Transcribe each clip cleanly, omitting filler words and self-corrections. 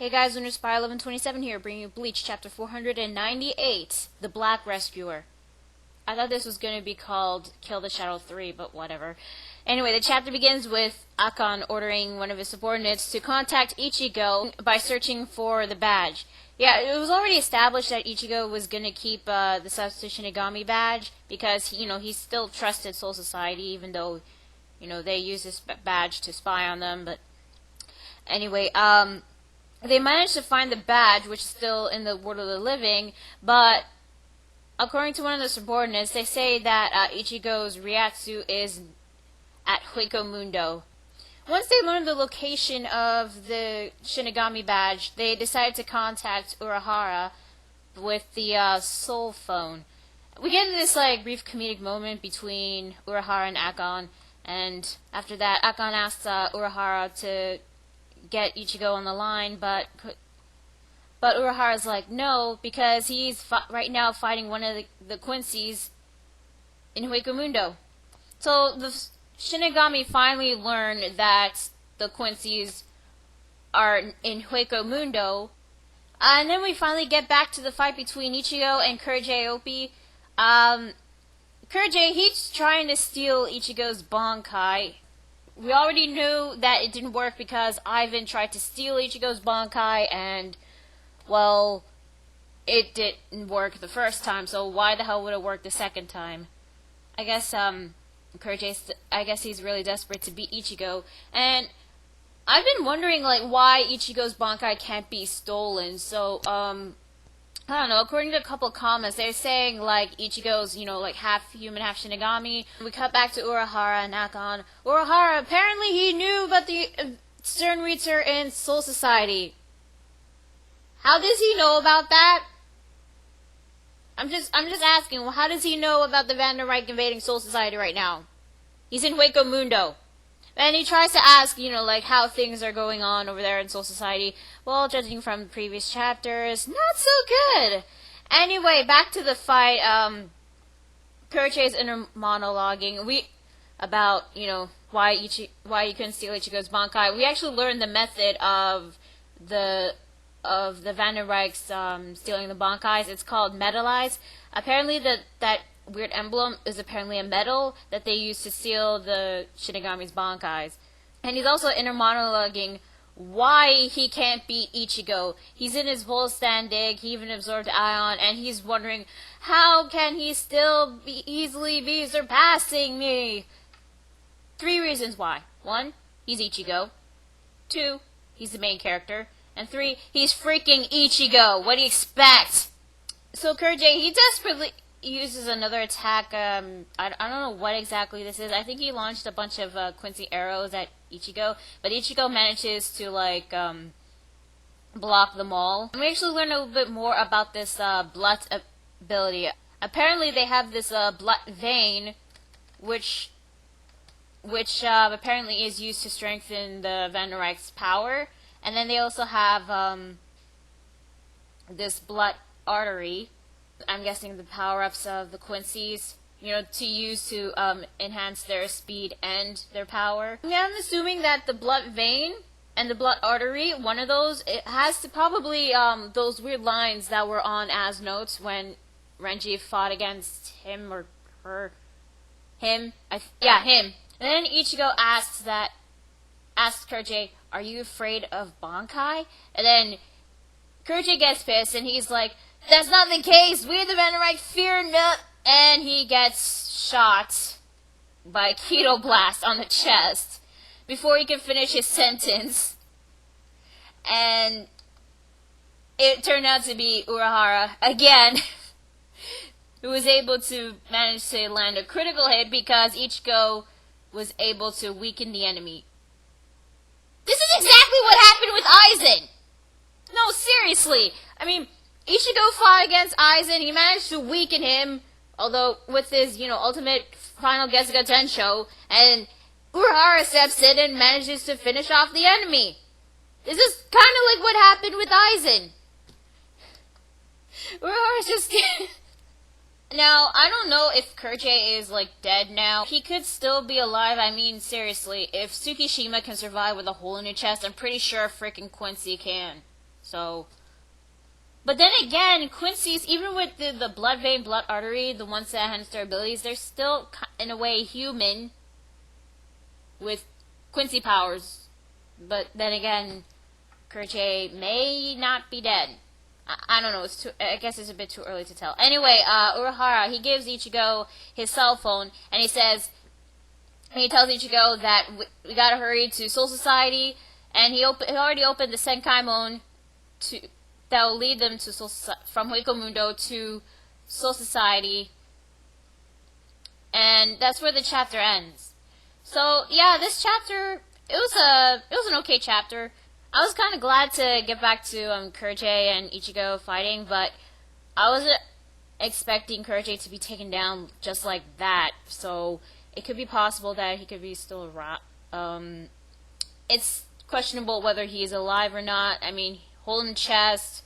Hey guys, WinterSpy1127 here, bringing you Bleach, chapter 498, The Black Rescuer. I thought this was going to be called Kill the Shadow 3, but whatever. Anyway, the chapter begins with Akon ordering one of his subordinates to contact Ichigo by searching for the badge. Yeah, it was already established that Ichigo was going to keep the Satsu Shinigami badge, because, he still trusted Soul Society, even though, they used this badge to spy on them, but anyway, they managed to find the badge, which is still in the world of the living, but according to one of the subordinates, they say that Ichigo's Ryatsu is at Hueco Mundo. Once they learned the location of the Shinigami badge, they decided to contact Urahara with the soul phone. We get this brief comedic moment between Urahara and Akon, and after that, Akon asks Urahara to get Ichigo on the line, but Urahara's like, no, because he's right now fighting one of the Quincy's in Hueco Mundo. So the Shinigami finally learn that the Quincy's are in Hueco Mundo, and then we finally get back to the fight between Ichigo and Kirge Opie. Kirge, he's trying to steal Ichigo's Bankai. We already knew that it didn't work because Ivan tried to steal Ichigo's Bankai, and, well, it didn't work the first time, so why the hell would it work the second time? I guess, Kirge, I guess he's really desperate to beat Ichigo, and I've been wondering, why Ichigo's Bankai can't be stolen, so, I don't know, according to a couple of comments, they're saying, Ichigo's, half human, half Shinigami. We cut back to Urahara and Akon. Urahara, apparently he knew about the Sternreiter in Soul Society. How does he know about that? I'm just asking, how does he know about the Vanderreich invading Soul Society right now? He's in Hueco Mundo. And he tries to ask, how things are going on over there in Soul Society. Well, judging from previous chapters, not so good. Anyway, back to the fight. Kirche's inner monologuing about, why you couldn't steal Ichigo's Bankai. We actually learned the method of the Vanderreichs stealing the Bankais. It's called metalize. Apparently that weird emblem is apparently a metal that they use to seal the Shinigami's Bankais. And he's also inner monologuing why he can't beat Ichigo. He's in his full stand dig, he even absorbed Ion, and he's wondering, how can he still easily be surpassing me? 3 reasons why. 1, he's Ichigo. 2, he's the main character. And 3, he's freaking Ichigo. What do you expect? So Kirge, he desperately uses another attack. I don't know what exactly this is. I think he launched a bunch of Quincy arrows at Ichigo, but Ichigo manages to block them all. And we actually learn a little bit more about this Blut ability. Apparently they have this Blut vein, which apparently is used to strengthen the Vanderreich's power. And then they also have this Blut artery. I'm guessing the power-ups of the Quincy's, to use to enhance their speed and their power. Yeah, I'm assuming that the Blut vein and the Blut artery, one of those, it has to probably those weird lines that were on as notes when Renji fought against him or her. Him. Him. And then Ichigo asks Kirge, are you afraid of Bankai? And then Kirge gets pissed and he's like, that's not the case. We the Vanderreich fear not. And he gets shot by a Keto Blast on the chest before he can finish his sentence. And it turned out to be Urahara again, who was able to manage to land a critical hit because Ichigo was able to weaken the enemy. This is exactly what happened with Aizen. No, seriously. I mean, Ichigo fought against Aizen, he managed to weaken him, although with his, ultimate final Gesuga Tensho, and Urahara steps in and manages to finish off the enemy. This is kind of like what happened with Aizen. Urahara's just... Now, I don't know if Kirge is, dead now. He could still be alive. I mean, seriously, if Tsukishima can survive with a hole in his chest, I'm pretty sure frickin' Quincy can. So, but then again, Quincy's, even with the blood vein, blood artery, the ones that enhance their abilities, they're still, in a way, human with Quincy powers. But then again, Kirge may not be dead. I don't know. I guess it's a bit too early to tell. Anyway, Uruhara, he gives Ichigo his cell phone, and he tells Ichigo that we gotta hurry to Soul Society, and he already opened the Senkaimon that will lead them to from Hueco Mundo to Soul Society, and that's where the chapter ends. So yeah, this chapter, it was an okay chapter. I was kind of glad to get back to Kirge and Ichigo fighting, but I wasn't expecting Kirge to be taken down just like that. So it could be possible that he could be still around. It's questionable whether he's alive or not. I mean, holding chest,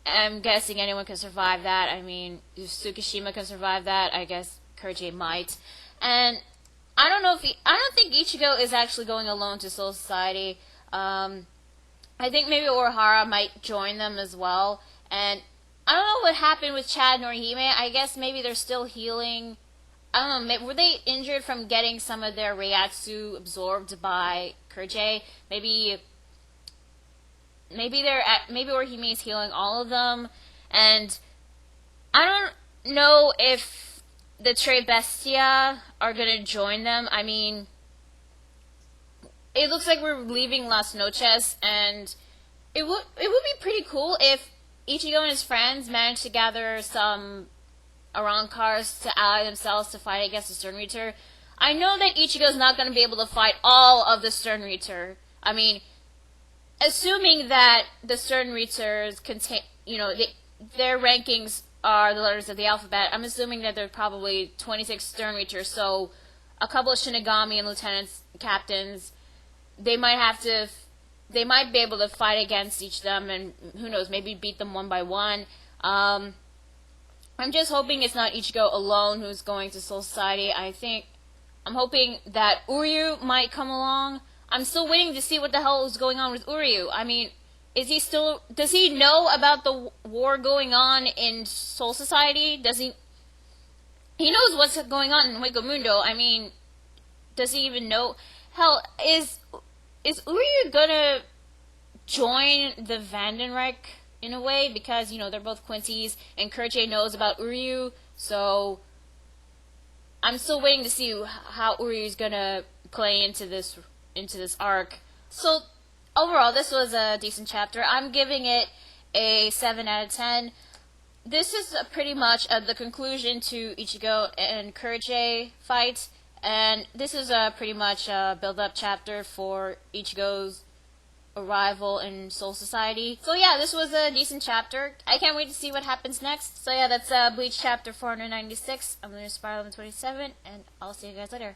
I'm guessing anyone can survive that. I mean, if Tsukishima can survive that, I guess Kirge might. And I don't think Ichigo is actually going alone to Soul Society. I think maybe Uruhara might join them as well. And I don't know what happened with Chad and Orihime. I guess maybe they're still healing. I don't know. Were they injured from getting some of their Reiatsu absorbed by Kirge? Maybe Orihime is healing all of them. And I don't know if the Tre Bestia are gonna join them. I mean, it looks like we're leaving Las Noches, and it would be pretty cool if Ichigo and his friends managed to gather some Arancars to ally themselves to fight against the Stern Reater. I know that Ichigo's not going to be able to fight all of the Stern Reater. I mean, assuming that the Stern Reaters contain, their rankings are the letters of the alphabet, I'm assuming that there are probably 26 Stern Reaters, so a couple of Shinigami and lieutenants, captains, they might be able to fight against each of them, and who knows, maybe beat them one by one. I'm just hoping it's not Ichigo alone who's going to Soul Society. I'm hoping that Uryuu might come along. I'm still waiting to see what the hell is going on with Uryuu. I mean, does he know about the war going on in Soul Society? He knows what's going on in Hueco Mundo. I mean, does he even know? Hell, is Uryuu gonna join the Vandenreich in a way? Because, they're both Quincy's, and Kirge knows about Uryuu, so I'm still waiting to see how Uryuu's gonna play into this arc. So, overall, this was a decent chapter. I'm giving it a 7 out of 10. This is pretty much the conclusion to Ichigo and Kirge fight. And this is pretty much a build-up chapter for Ichigo's arrival in Soul Society. So yeah, this was a decent chapter. I can't wait to see what happens next. So yeah, that's Bleach chapter 496. I'm going to Spiral 27, and I'll see you guys later.